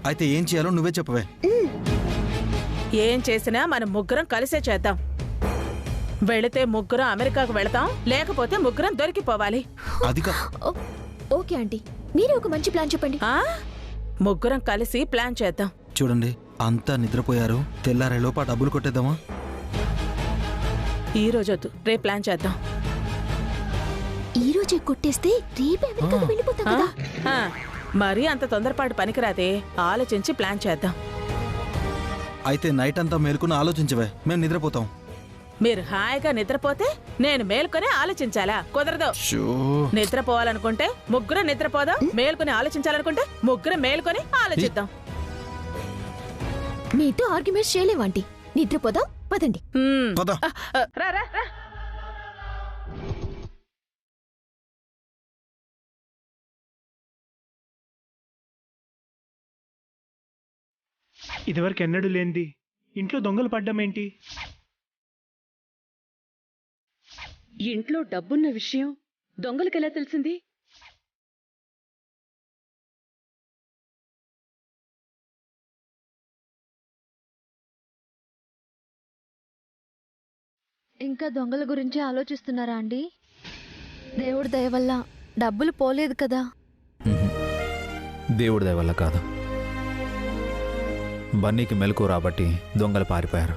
అయితే ఏం చేయాలో నువ్వే చెప్పవే. ఏం చేసినా మనం ముగ్గురం కలిసే చేద్దాం. వెళితే ముగ్గురం అమెరికాకు వెళతాం, లేకపోతే ముగ్గురం దొరికిపోవాలి. అది ఓకే ఆంటీ, మీరే ఒక మంచి ప్లాన్ చెప్పండి. ముగ్గురం కలిసి ప్లాన్ చేద్దాం. చూడండి, అంతా నిద్రపోయారు. తెల్లారేలోపు ఆ డబ్బులు కొట్టేద్దామా? ఈ రోజొద్దు, రేపు ప్లాన్ చేద్దాం. ఈ రోజే కొట్టేస్తే రేపే అమెరికాకు వెళ్ళిపోతాం కదా. మరీ అంత తొందరపాటు పనికిరాదే, ఆలోచించి ప్లాన్ చేద్దాం. అయితే నైట్ అంతా మేలుకుని ఆలోచించవే, మేము నిద్రపోతాం. మీరు హాయిగా నిద్రపోతే నేను మేల్కొని ఆలోచించాలా? కుదరదు. నిద్రపోవాలనుకుంటే ముగ్గురం నిద్రపోదాం, మేల్కొని ఆలోచించాలనుకుంటే ముగ్గురం మేల్కొని ఆలోచిద్దాం. మీతో ఆర్గ్యుమెంట్స్ చేయలేమంటీ, నిద్రపోదాం, పదండి. ఇదివరకు ఎన్నడూ లేనిది ఇంట్లో దొంగలు పడ్డమేంటి? ఇంట్లో డబ్బున్న విషయం దొంగలకెలా తెలిసింది? ఇంకా దొంగల గురించి ఆలోచిస్తున్నారా అండి? దేవుడి దయ వల్ల డబ్బులు పోలేదు కదా. దేవుడి దయ వల్ల కాదు, బన్నీకి మెలకు రాబట్టి దొంగలు పారిపోయారు.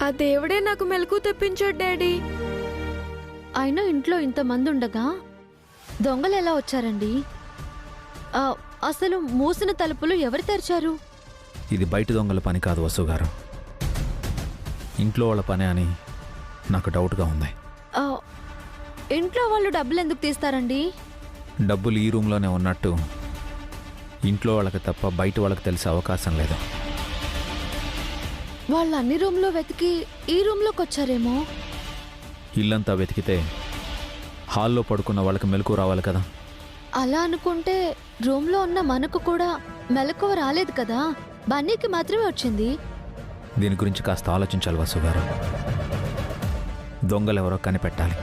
ఆ దేవుడే నాకు మెలకు తెప్పించాడు డాడీ. అయినా ఇంట్లో ఇంతమంది ఉండగా దొంగలు ఎలా వచ్చారండి? అసలు మూసిన తలుపులు ఎవరు తెరిచారు? ఇది బయట దొంగల పని కాదు వసు గారు, ఇంట్లో వాళ్ళ పని అని నాకు డౌట్గా ఉంది. ఇంట్లో వాళ్ళు డబ్బులు ఎందుకు తీస్తారండి? డబ్బులు ఈ రూమ్లోనే ఉన్నట్టు ఇంట్లో వాళ్ళకి తప్ప బయట వాళ్ళకి తెలిసే అవకాశం లేదు. వాళ్ళు అన్ని రూమ్లో వెతికి ఈ రూమ్లోకి వచ్చారేమో. ఇల్లంతా వెతికితే హాల్లో పడుకున్న వాళ్ళకి మెలకు రావాలి కదా. అలా అనుకుంటే రూమ్లో ఉన్న మనకు కూడా మెలకువ రాలేదు కదా, బన్నీకి మాత్రమే వచ్చింది. దీని గురించి కాస్త ఆలోచించాలి వసు గారు. దొంగలెవరో కనిపెట్టాలి.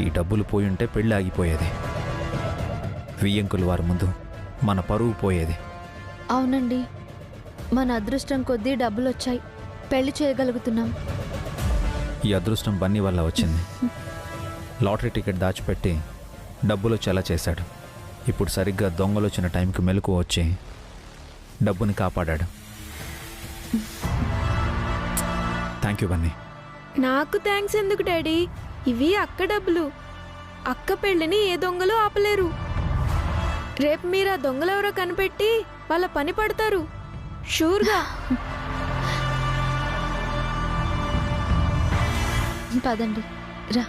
ఈ డబ్బులు పోయి ఉంటే పెళ్ళి ఆగిపోయేది, వియ్యంకులు వారి ముందు మన పరువు పోయేది. అవునండి, మన అదృష్టం కొద్దీ డబ్బులు వచ్చాయి, పెళ్లి చేయగలుగుతున్నాం. ఈ అదృష్టం బన్నీ వల్ల వచ్చింది. లాటరీ టికెట్ దాచిపెట్టి డబ్బులు వచ్చేలా చేశాడు. ఇప్పుడు సరిగ్గా దొంగలు వచ్చిన టైంకి మెలకు వచ్చి డబ్బుని కాపాడాడు. Thank you Bunny. నాకు థ్యాంక్స్ ఎందుకు డాడీ? ఇవి అక్క డబ్బులు. అక్క పెళ్ళిని ఏ దొంగలు ఆపలేరు. రేపు మీరు ఆ దొంగలెవరో కనిపెట్టి వాళ్ళ పని పడతారు షూర్గా. పదండి రా.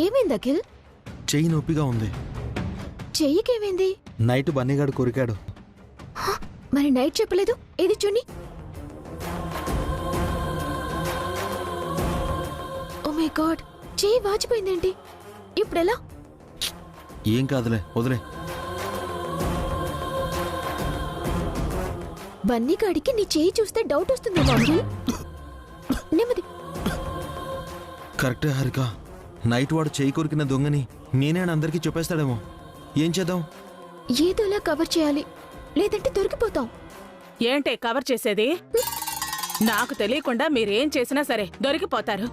ఏమైంది అఖిల్? చెయ్యి నొప్పిగా ఉంది. చెయ్యికేమైంది? నైట్ బన్నీగాడు కొరికాడు. మరి నైట్ చెప్పలేదు, ఏది చూని. ఓ మై గాడ్, చెయ్యి వాచిపోయిందేంటి? ఇప్పుడెలా? ఏం కాదులే, వదిలే. బన్నీగాడికి నీ చెయ్యి చూస్తే డౌట్ వస్తుంది. నెమ్మది. కరెక్టే హారిక, నైట్ వాడు చెయ్యి కొరికిన దొంగని నేనే అని అందరికీ చెప్పేస్తాడేమో. ఏం చేద్దాం? ఏదోలా కవర్ చేయాలి, లేదంటే దొరికిపోతాం. ఏంటే కవర్ చేసేది? నాకు తెలియకుండా మీరేం చేసినా సరే దొరికిపోతారు.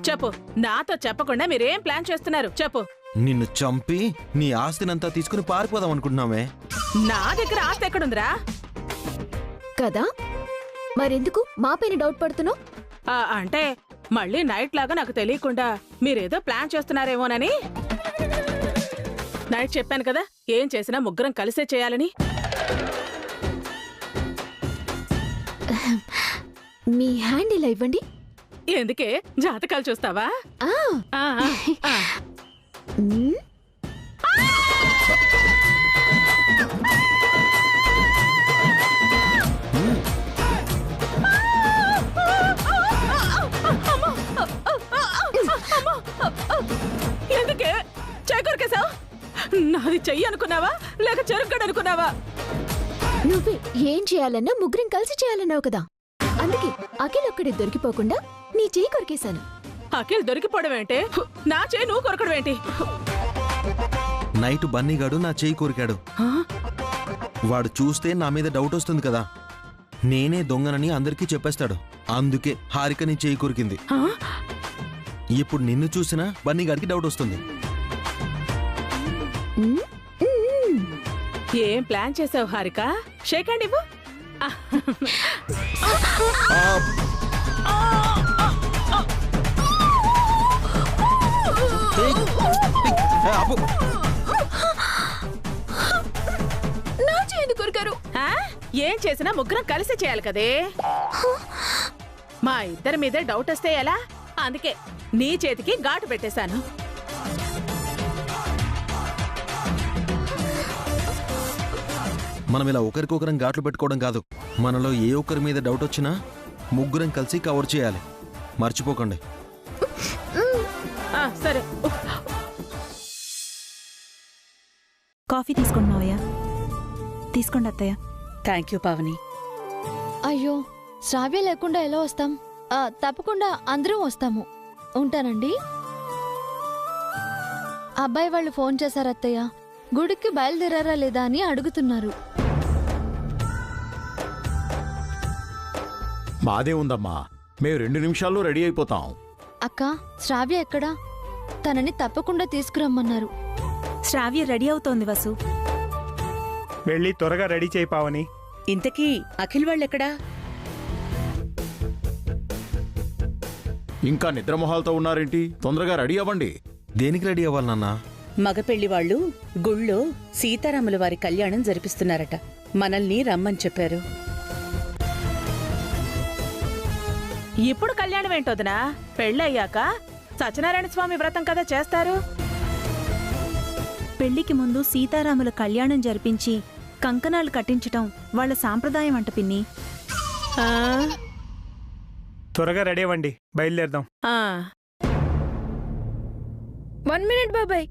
చెప్పు, నాతో చెప్పకుండా మీరేం ప్లాన్ చేస్తున్నారు చెప్పు. నిన్ను చంపి నీ ఆస్తినంతా తీసుకుని పారిపోదాం అనుకుంటున్నామే. నా దగ్గర ఆస్తి ఎక్కడుందిరా? కదా, మరెందుకు మా పైన డౌట్ పడుతున్నావు? అంటే మళ్ళీ నైట్ లాగా నాకు తెలియకుండా మీరేదో ప్లాన్ చేస్తున్నారేమోనని. నైట్ చెప్పాను కదా ఏం చేసినా ముగ్గురం కలిసే చేయాలని. మీ హ్యాండ్ ఇలా ఇవ్వండి. ఎందుకే జాతకాలు చూస్తావా? ఆ, ఆ, ఆ. మ్, ఎందుకే చేకూరికేశావు? నాది చెయ్యి అనుకున్నావా లేక చెరుగ్గడ అనుకున్నావా? నువ్వే ఏం చేయాలన్నా ముగ్గురం కలిసి చేయాలన్నావు కదా, అందుకే అఖిల్ ఒక్కడే దొరికిపోకుండా నీ చేయి కొరికేశాను. అఖిల్ దొరికిపోవడం ఏంటి? నా చేయి నువ్వు కొరకడం ఏంటి? నైట్ బన్నీగాడు నా చేయి కోరికాడు. వాడు చూస్తే నా మీద డౌట్ వస్తుంది కదా, నేనే దొంగనని అందరికీ చెప్పేస్తాడు. అందుకే హారిక నీ చేయి కొరికింది. ఇప్పుడు నిన్ను చూసినా బన్నీగాడికి డౌట్ వస్తుంది. మ్, మ్. ఏం ప్లాన్ చేసావు హారిక? షేక్ హ్యాండ్ ఇవ్వు. నా చేయి కొరికారు. ఏం చేసినా ముగ్గురం కలిసి చేయాలి కదే. మా ఇద్దరి మీదే డౌట్ వస్తే ఎలా? అందుకే నీ చేతికి ఘాటు పెట్టేశాను. మనం ఇలా ఒకరికొకరం ఘాట్లు పెట్టుకోవడం కాదు, మనలో ఏ ఒక్కరి మీద డౌట్ వచ్చినా ముగ్గురం కలిసి కవర్ చేయాలి. మర్చిపోకండి. సరే. కాఫీ తీసుకోండి మావయ్య. తీసుకోండి అత్తయ్య. Thank you Pavani. అయ్యో, శ్రావ్య లేకుండా ఎలా వస్తాం? తప్పకుండా అందరం వస్తాము. ఉంటానండి. అబ్బాయి వాళ్ళు ఫోన్ చేశారు అత్తయ్య. గుడికి బయలుదేరారా లేదా అని అడుగుతున్నారు. మాదే ఉందమ్మా, మేము 2 నిమిషాల్లో రెడీ అయిపోతాం. అక్క, శ్రావ్య ఎక్కడా? తనని తప్పకుండా తీసుకురమ్మన్నారు. శ్రావ్య రెడీ అవుతోంది వసు. వెళ్ళి త్వరగా రెడీ చేయి పావని. ఇంతకీ అఖిల్ వాళ్ళెక్కడా? ఇంకా నిద్రమొహాలతో ఉన్నారేంటి? తొందరగా రెడీ అవ్వండి. దేనికి రెడీ అవ్వాలి నాన్న? మగపెళ్లి వాళ్ళు గుళ్ళో సీతారాముల వారి కళ్యాణం జరిపిస్తున్నారట. మనల్ని రమ్మని చెప్పారు. ఇప్పుడు కళ్యాణం ఏంటోదనా? పెళ్ళయ్యాక సత్యనారాయణ స్వామి వ్రతం కదా చేస్తారు. పెళ్లికి ముందు సీతారాముల కళ్యాణం జరిపించి కంకణాలు కట్టించటం వాళ్ళ సాంప్రదాయం అంట పిన్ని. త్వరగా రెడీ అవ్వండి, బయలుదేరదాం. 1 మినిట్ బాబాయ్.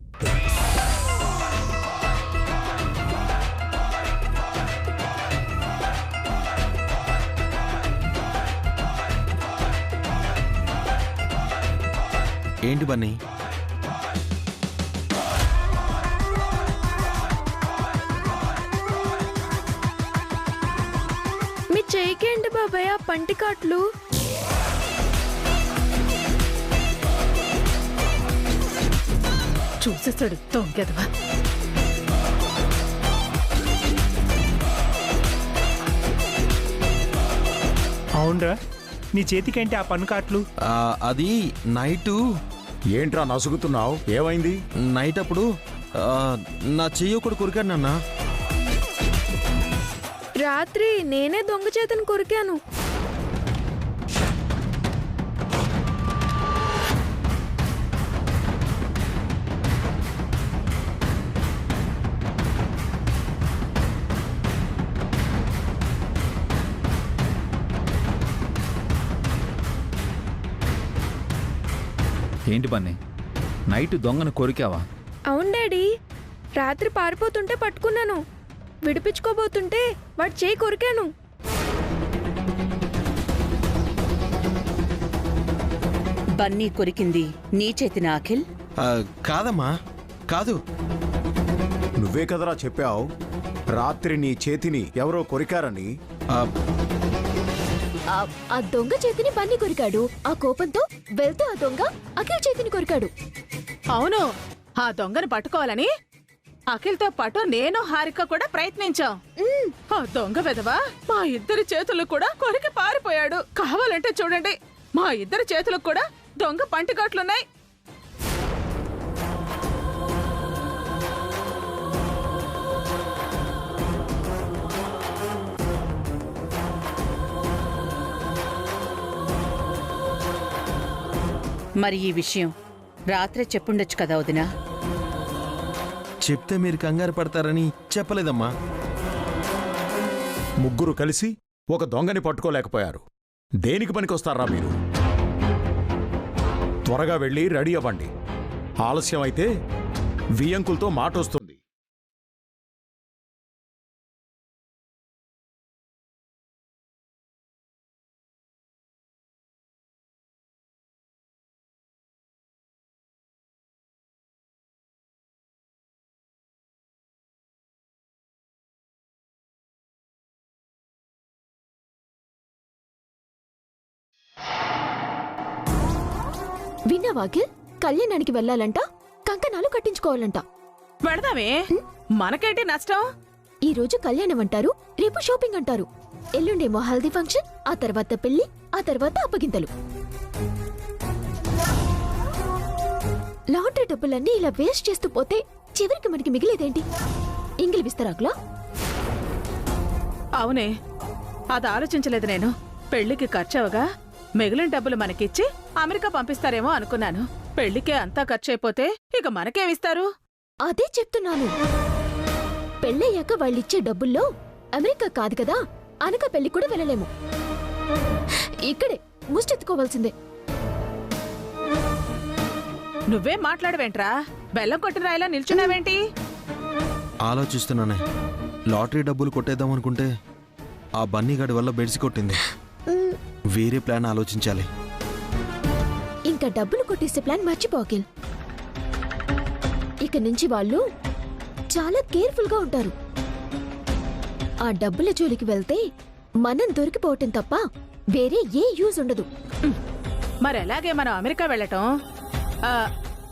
ఏంటి బన్నీ? మీ చేయికేంటి బాబాయ్ ఆ పంటి కాట్లు? చూసేస్తాడు తొంగెదవా. అవునరా, నీ చేతికేంటి ఆ పన్నుకాట్లు? అది నైటు. ఏంట్రా నసుగుతున్నావు? ఏమైంది? నైట్ అప్పుడు నా చెయ్యి ఒకడు కొరికాడు నాన్న. రాత్రి నేనే దొంగ చేతను కొరికాను. ఏంటి బన్నీ, నైట్ దొంగను కొరికావా? అవును డాడీ, రాత్రి పారిపోతుంటే పట్టుకున్నాను. విడిపించుకోబోతుంటే వాడు చేయి కొరికాను. బన్నీ కొరికింది నీ చేతిన అఖిల్? కాదమ్మా, కాదు. నువ్వే కదరా చెప్పావు రాత్రి నీ చేతిని ఎవరో కొరికారని. ఆ దొంగ చేతిని బన్నీ కొరికాడు. ఆ కోపంతో వెళ్తూ ఆ దొంగ అఖిల్ చేతిని కొరికాడు. అవును, ఆ దొంగను పట్టుకోవాలని అఖిల్తో పాటు నేను హారిక కూడా ప్రయత్నించాం. ఆ దొంగ వెదవా మా ఇద్దరి చేతులు కూడా కొరికి పారిపోయాడు. కావాలంటే చూడండి, మా ఇద్దరి చేతులకు కూడా దొంగ పంటిగాట్లున్నాయి. మరి ఈ విషయం రాత్రే చెప్పుండొచ్చు కదా వదినా. చెప్తే మీరు కంగారు పడతారని చెప్పలేదమ్మా. ముగ్గురు కలిసి ఒక దొంగని పట్టుకోలేకపోయారు. దేనికి పనికొస్తారా మీరు? త్వరగా వెళ్ళి రెడీ అవ్వండి. ఆలస్యం అయితే వియంకులతో మాటొస్తుంది. విన్నావాకి? కళ్యాణానికి వెళ్ళాలంట, కంకణాలు కట్టించుకోవాలంట. వెళదామే, మనకేంటి నష్టం? ఈ రోజు కళ్యాణం అంటారు, రేపు షాపింగ్ అంటారు, ఎల్లుండేమో హల్దీ ఫంక్షన్, ఆ తర్వాత పెళ్లి, ఆ తర్వాత అప్పగింతలు. లాటరీ డబ్బులన్నీ ఇలా వేస్ట్ చేస్తూ పోతే చివరికి మనకి మిగిలేదేంటి? ఇంగిలి విస్తరాకులా? అవునే, అది ఆలోచించలేదు నేను. పెళ్లికి ఖర్చవగా మిగిలిన డబ్బులు మనకిచ్చి అమెరికా పంపిస్తారేమో అనుకున్నాను. పెళ్లికే అంతా ఖర్చయిపోతే ఇక మనకేమిస్తారు? అదే చెప్తున్నాను. పెళ్ళయ్యాక వాళ్ళిచ్చే డబ్బుల్లో అమెరికా కాదు కదా, అనక పెళ్లి కూడా వెళ్ళలేము. ఇక్కడే ముష్టెత్తుకోవాల్సిందే. నువ్వేం మాట్లాడవేంట్రా? బెల్లం కొట్టిన రాయిలా నిల్చున్నావేంటి? ఆలోచిస్తున్నానే. లాటరీ డబ్బులు కొట్టేద్దామనుకుంటే ఆ బన్నీగాడి వల్ల బెడిసి కొట్టింది. వేరే ప్లాన్ ఆలోచించాలి. ఇంకా డబ్బులు కొట్టేసే ప్లాన్ మర్చిపోకిల్. ఇక నుంచి వాళ్ళు చాలా కేర్ఫుల్ గా ఉంటారు. ఆ డబ్బుల జోలికి వెళ్తే మనం దొరికిపోవటం తప్ప వేరే ఏ యూజ్ ఉండదు. మరెలాగే మనం అమెరికా వెళ్ళటం?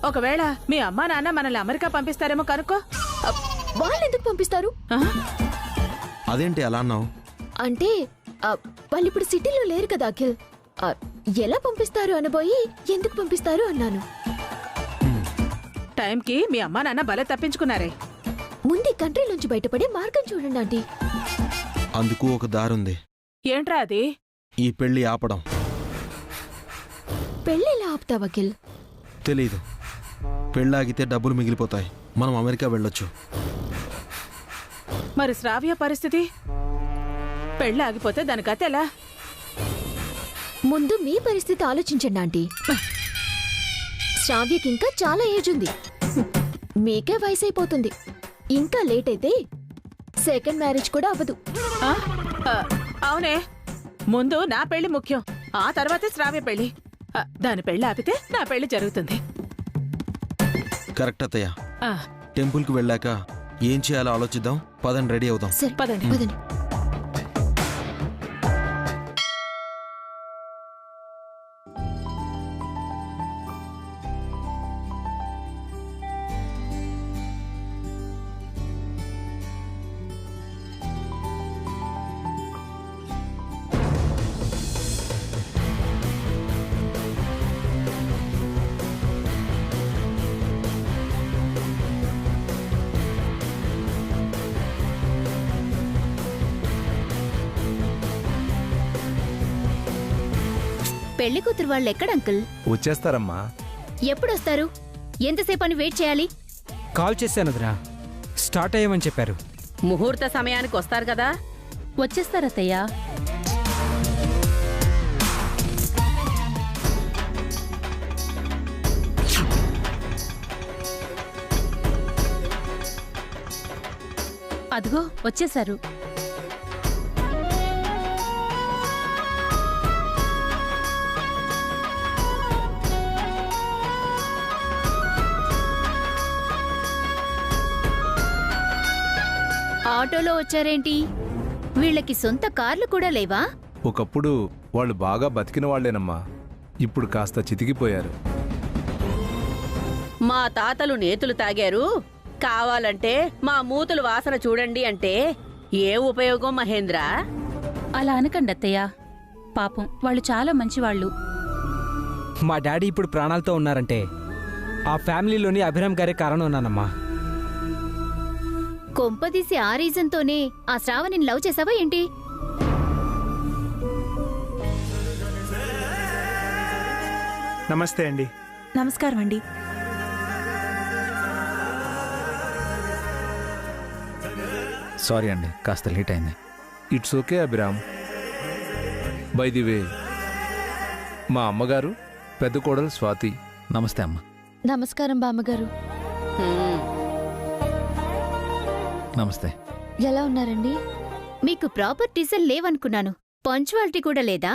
ఒకవేళ మీ అమ్మా నాన్న మనల్ని అమెరికా పంపిస్తారేమో కనుక్కో. వాళ్ళెందుకు పంపిస్తారు? అదేంటి అలా అన్నావు? అంటే వాళ్ళు ఇప్పుడు సిటీలో లేరు కదా అఖిల్. ఎలా పంపిస్తారు అనబోయి ఎందుకు పంపిస్తారు అన్నాను. టైంకి మీ అమ్మా నాన్న భలే తప్పించుకున్నారే. ముందు కంట్రీలోంచి బయటపడే మార్గం చూడండి ఆంటీ. అందుకు ఒక దారుంది. ఏంట్రా అది? ఈ పెళ్లి ఆపడం. పెళ్ళెలా ఆపుతావు అఖిల్? తెలీదు. పెళ్ళాగితే డబ్బులు మిగిలిపోతాయి, మనం అమెరికా వెళ్ళొచ్చు. మరి శ్రావ్య పరిస్థితి? పెళ్ళి ఆగిపోతే దాని గత ఎలా? ముందు మీ పరిస్థితి ఆలోచించండి ఆంటీ. శ్రావ్యకి ఇంకా చాలా ఏజ్ ఉంది, మీకే వయసు అయిపోతుంది. ఇంకా లేట్ అయితే సెకండ్ మ్యారేజ్ కూడా అవ్వదు. అవునే, ముందు నా పెళ్లి ముఖ్యం, ఆ తర్వాతే శ్రావ్య పెళ్లి. దాని పెళ్లి ఆపితే నా పెళ్లి జరుగుతుంది. కరెక్ట్ అత్తయ్య. టెంపుల్కి వెళ్ళాక ఏం చేయాలో ఆలోచిద్దాం. పదండి, రెడీ అవుదాం. సరే పదండి పదండి. పెళ్లి కూతురు వాళ్ళు ఎక్కడ అంకుల్? వచ్చేస్తారమ్మా. ఎప్పుడొస్తారు? ఎంతసేపు అని వెయిట్ చేయాలి? కాల్ చేశాను వదినా, స్టార్ట్ అయ్యామని చెప్పారు. ముహూర్త సమయానికి వస్తారు కదా. వచ్చేస్తారత్తయ్యా. అదిగో వచ్చేశారు. ఆటోలో వచ్చారేంటి? వీళ్ళకి సొంత కార్లు కూడా లేవా? ఒకప్పుడు వాళ్ళు బాగా బతికిన వాళ్లేనమ్మా, ఇప్పుడు కాస్త చితికిపోయారు. మా తాతలు నేతులు తాగారు, కావాలంటే మా మూతులు వాసన చూడండి అంటే ఏ ఉపయోగం మహేంద్ర? అలా అనకండి అత్తయ్య, పాపం వాళ్ళు చాలా మంచివాళ్ళు. మా డాడీ ఇప్పుడు ప్రాణాలతో ఉన్నారంటే ఆ ఫ్యామిలీలోని అభిరామ్ గారే కారణం ఉన్నానమ్మా. కొంపదీసి ఆ రీజన్తోనే ఆ శ్రావణిని లవ్ చేసావా ఏంటి? నమస్తే అండి. నమస్కారం అండి. సారీ అండి, కాస్త లేట్ అయింది. It's okay Abhiram. By the way, మా అమ్మగారు పెద్ద కోడలు స్వాతి. నమస్తే అమ్మ. నమస్కారం బామ్మగారు. నమస్తే. ఎలా ఉన్నారండి? మీకు ప్రాపర్టీసే లేవనుకున్నాను. పంచువాలిటీ కూడా లేదా?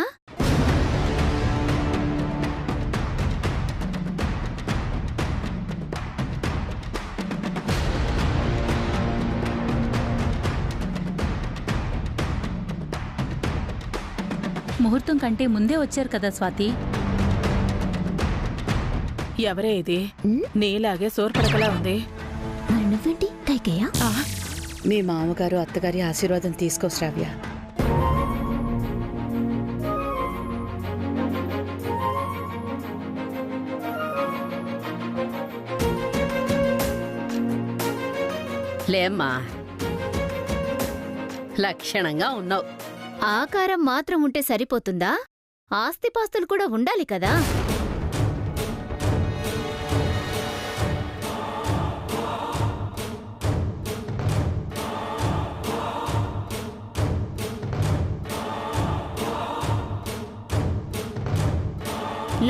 ముహూర్తం కంటే ముందే వచ్చారు కదా స్వాతి. ఎవరే ఇది? నీలాగే సోర్పడకలా ఉంది. మరి నువ్వేంటి కైకేయా? మీ మామగారు అత్తగారి ఆశీర్వాదం తీసుకో శ్రావ్య. లేమ్మా, లక్షణంగా ఉన్నావు. ఆకారం మాత్రం ఉంటే సరిపోతుందా? ఆస్తిపాస్తులు కూడా ఉండాలి కదా.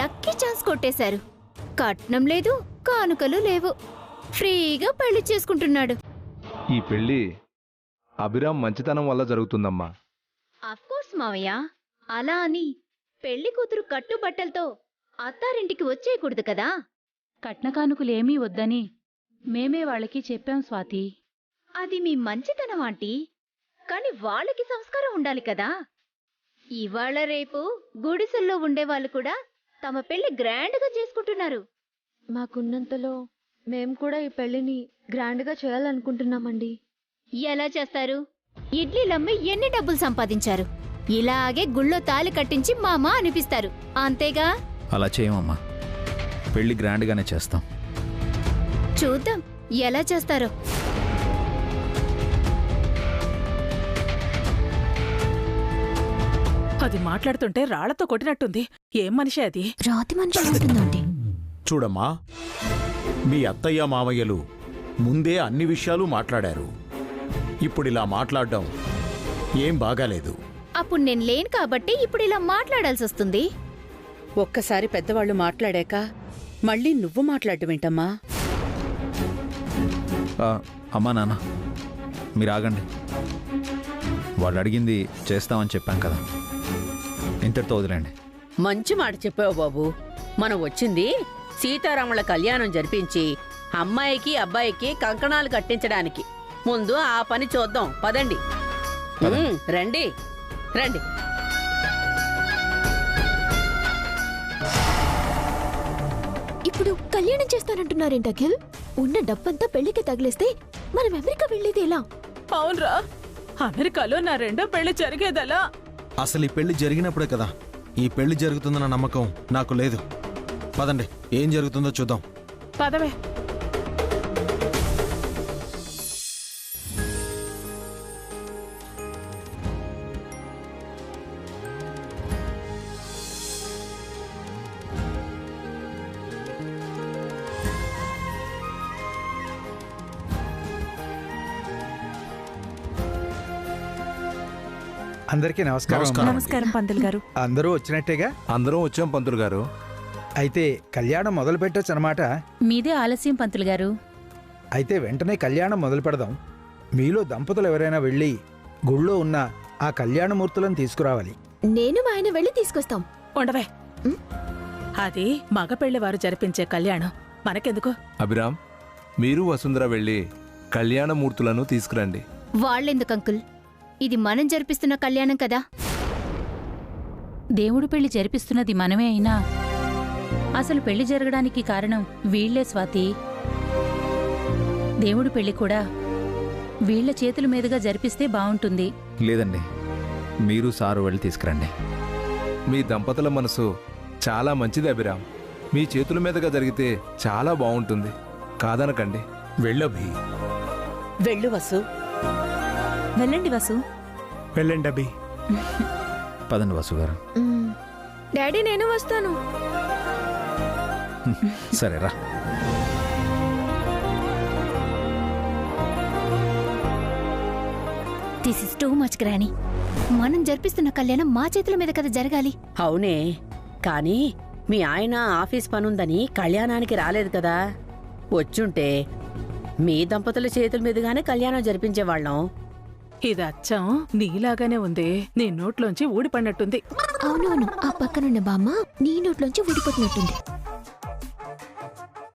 లక్కీ ఛాన్స్ కొట్టేశారు. కట్నం లేదు, కానుకలు లేవు. ఫ్రీగా పెళ్లి చేసుకుంటున్నాడు. ఈ పెళ్లి అభిరామ్ మంచితనం వల్ల జరుగుతుందమ్మా. అఫ్కోర్స్ మావయ్య, అలా అని పెళ్లి కూతురు కట్టుబట్టలతో అత్తారింటికి వచ్చేయకూడదు కదా. కట్నకానుకులేమీ వద్దని మేమే వాళ్ళకి చెప్పాం స్వాతి. అది మీ మంచితనం ఆంటీ. కాని వాళ్ళకి సంస్కారం ఉండాలి కదా. ఇవాళ రేపు గుడిసెల్లో ఉండేవాళ్ళు కూడా తమ పెళ్లి గ్రాండ్గా చేసుకుంటున్నారు. మాకున్నంతలో మేము కూడా ఈ పెళ్లిని గ్రాండ్గా చేయాలనుకుంటున్నామండి. ఎలా చేస్తారు? ఇడ్లీలమ్మి ఎన్ని డబ్బులు సంపాదించారు? ఇలాగే గుళ్ళో తాళి కట్టించి మామ అనిపిస్తారు, అంతేగా? అలా చేయమమ్మా, పెళ్లి గ్రాండ్గానే చేస్తాం. చూద్దాం ఎలా చేస్తారో. అది మాట్లాడుతుంటే రాళ్లతో కొట్టినట్టుంది. ఏం మనిషి అది? రాతి మనిషి. చూడమ్మా, మీ అత్తయ్య మామయ్యలు ముందే అన్ని విషయాలు మాట్లాడారు. ఇప్పుడిలా మాట్లాడడం ఏం బాగాలేదు. అప్పుడు నేను లేను కాబట్టి ఇప్పుడు ఇలా మాట్లాడాల్సి వస్తుంది. ఒక్కసారి పెద్దవాళ్ళు మాట్లాడాక మళ్ళీ నువ్వు మాట్లాడటమేంటమ్మా? అమ్మా నాన్న, మీరు ఆగండి. వాళ్ళు అడిగింది చేస్తామని చెప్పాం కదా, ఇంతటితో వదిలేండి. మంచి మాట చెప్పావు బాబు. మనం వచ్చింది సీతారాముల కళ్యాణం జరిపించి అమ్మాయికి అబ్బాయికి కంకణాలు కట్టించడానికి. ముందు ఆ పని చూద్దాం, పదండి. రండి రండి. ఇప్పుడు కళ్యాణం చేస్తానంటున్నారేంటి అఖిల్? ఉన్న డబ్బంతా పెళ్లికి తగిలేస్తే మనం అమెరికా వెళ్ళేది ఎలా? అవునరా, అమెరికాలో నా రెండో పెళ్లి జరిగేదలా. అసలు ఈ పెళ్లి జరిగినప్పుడే కదా ఈ పెళ్లి జరుగుతుందన్న నమ్మకం నాకు లేదు. పదండి, ఏం జరుగుతుందో చూద్దాం. పదవే. అందరికీ నమస్కారం. నమస్కారం పంతులు గారు. అందరూ వచ్చినట్టేగా? అందరం వచ్చాం పంతులు గారు. అయితే కళ్యాణం మొదలు పెట్టొచ్చు అన్నమాట. మీదే ఆలస్యం పంతులు గారు. అయితే వెంటనే కళ్యాణం మొదలు పెడదాం. మీలో దంపతులు ఎవరైనా వెళ్ళి గుళ్ళో ఉన్న ఆ కళ్యాణమూర్తులను తీసుకురావాలి. నేను మా ఆయన వెళ్ళి తీసుకొస్తాం. ఉండవే, అది మగ పెళ్లివారు జరిపించే కళ్యాణం, మనకెందుకు? అభిరామ్, మీరు వసుంధర వెళ్ళి కళ్యాణమూర్తులను తీసుకురండి. వాళ్ళెందుకు అంకుల్? ఇది మనం జరిపిస్తున్న కళ్యాణం కదా. దేవుడు పెళ్లి జరిపిస్తున్నది మనమే అయినా అసలు పెళ్లి జరగడానికి కారణం వీళ్లే స్వాతి. దేవుడు పెళ్లి కూడా వీళ్ల చేతుల మీదుగా జరిపిస్తే బావుంటుంది. లేదండి, మీరు సారు వెళ్ళి తీసుకురండి. మీ దంపతుల మనసు చాలా మంచిది అభిరామ్. మీ చేతుల మీదుగా జరిగితే చాలా బాగుంటుంది, కాదనకండి. వెళ్ళభి. వెళ్ళు వసు. వెళ్ళండి వసు. వెళ్ళండి అభి. పదండి వసు గారు. డాడీ నేను వస్తాను. సరే రా. This is too much granny. మనం జరిపిస్తున్న కళ్యాణం మా చేతుల మీద కదా జరగాలి. అవునే, కానీ మీ ఆయన ఆఫీస్ పనుందని కళ్యాణానికి రాలేదు కదా. వచ్చుంటే మీ దంపతుల చేతుల మీదుగానే కళ్యాణం జరిపించేవాళ్ళం. ఇది అచ్చం నీలాగానే ఉంది. నీ నోట్లోంచి ఊడిపడినట్టుంది. అవునవును, ఆ పక్కనున్న బామ్మ నీ నోట్లోంచి ఊడిపోతున్నట్టుంది.